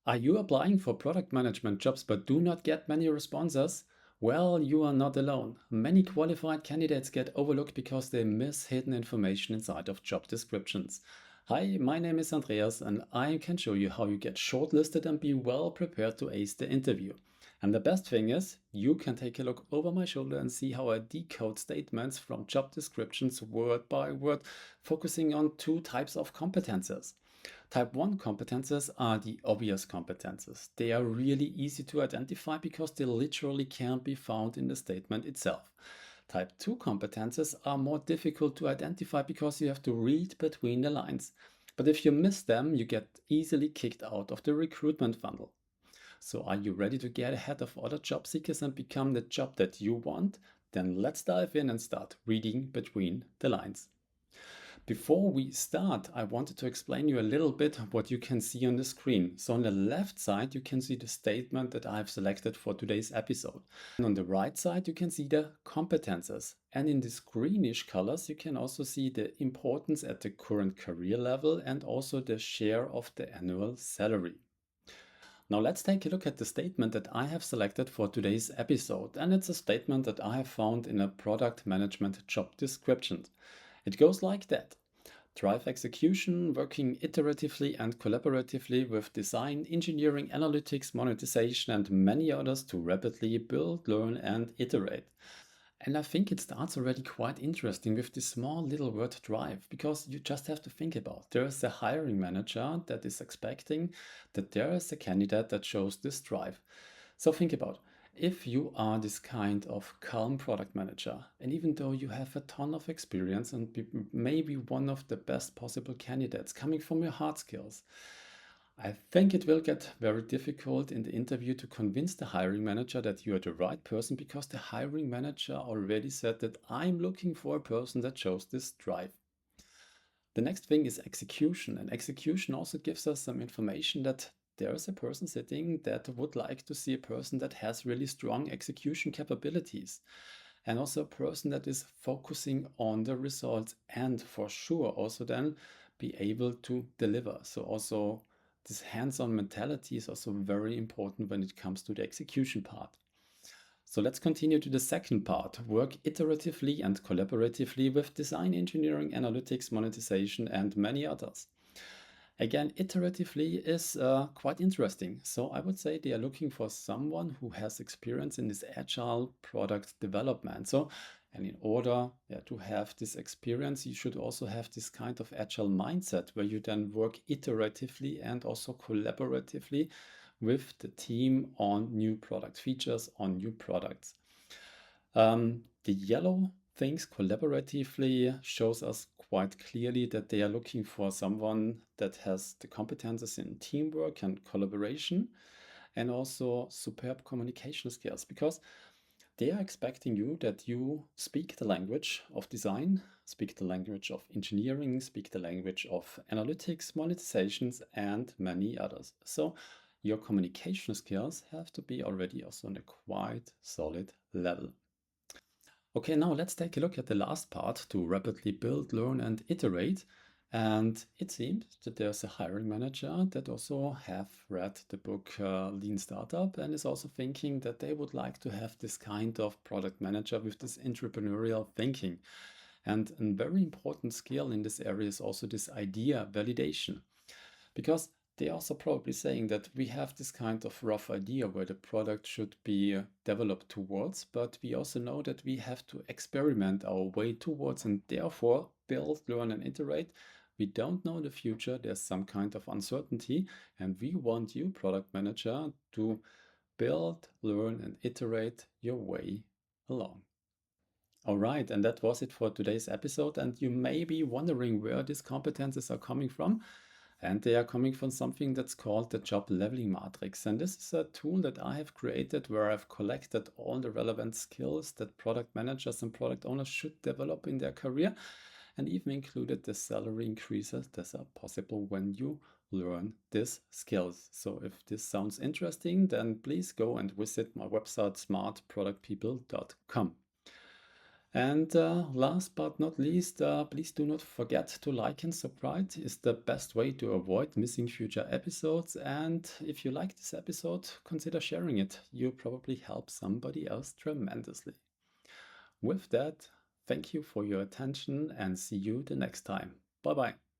Are you applying for product management jobs but do not get many responses? Well, you are not alone. Many qualified candidates get overlooked because they miss hidden information inside of job descriptions. Hi, my name is Andreas and I can show you how you get shortlisted and be well prepared to ace the interview. And the best thing is, you can take a look over my shoulder and see how I decode statements from job descriptions word by word, focusing on two types of competences. Type 1 competences are the obvious competences. They are really easy to identify because they literally can't be found in the statement itself. Type 2 competences are more difficult to identify because you have to read between the lines. But if you miss them, you get easily kicked out of the recruitment funnel. So are you ready to get ahead of other job seekers and become the job that you want? Then let's dive in and start reading between the lines. Before we start, I wanted to explain you a little bit what you can see on the screen. So on the left side, you can see the statement that I've selected for today's episode. And on the right side, you can see the competences. And in these greenish colors, you can also see the importance at the current career level and also the share of the annual salary. Now let's take a look at the statement that I have selected for today's episode. And it's a statement that I have found in a product management job description. It goes like that. Drive execution, working iteratively and collaboratively with design, engineering, analytics, monetization, and many others to rapidly build, learn, and iterate. And I think it starts already quite interesting with this small little word drive, because you just have to think about there is a hiring manager that is expecting that there is a candidate that shows this drive. So think about if you are this kind of calm product manager, and even though you have a ton of experience and maybe one of the best possible candidates coming from your hard skills, I think it will get very difficult in the interview to convince the hiring manager that you are the right person because the hiring manager already said that I'm looking for a person that shows this drive. The next thing is execution, and execution also gives us some information that there is a person sitting that would like to see a person that has really strong execution capabilities and also a person that is focusing on the results and for sure also then be able to deliver. So also this hands-on mentality is also very important when it comes to the execution part. So let's continue to the second part. Work iteratively and collaboratively with design, engineering, analytics, monetization, and many others. Again, iteratively is quite interesting. So I would say they are looking for someone who has experience in this agile product development. And in order to have this experience, you should also have this kind of agile mindset where you then work iteratively and also collaboratively with the team on new product features, on new products. The yellow things collaboratively shows us quite clearly that they are looking for someone that has the competences in teamwork and collaboration and also superb communication skills, because they are expecting you that you speak the language of design, speak the language of engineering, speak the language of analytics, monetizations, and many others. So your communication skills have to be already also on a quite solid level. Okay, now let's take a look at the last part, to rapidly build, learn, and iterate. And it seems that there's a hiring manager that also have read the book Lean Startup and is also thinking that they would like to have this kind of product manager with this entrepreneurial thinking. And a very important skill in this area is also this idea validation, because they're also probably saying that we have this kind of rough idea where the product should be developed towards, but we also know that we have to experiment our way towards and therefore build, learn, and iterate. We don't know the future, there's some kind of uncertainty, and we want you, product manager, to build, learn, and iterate your way along. All right, and that was it for today's episode. And you may be wondering where these competences are coming from. And they are coming from something that's called the job leveling matrix. And this is a tool that I have created where I've collected all the relevant skills that product managers and product owners should develop in their career, and even included the salary increases that are possible when you learn these skills. So if this sounds interesting, then please go and visit my website smartproductpeople.com. And last but not least, please do not forget to like and subscribe. Is the best way to avoid missing future episodes. And if you like this episode, consider sharing it. You probably help somebody else tremendously. With that, thank you for your attention and see you the next time. Bye bye.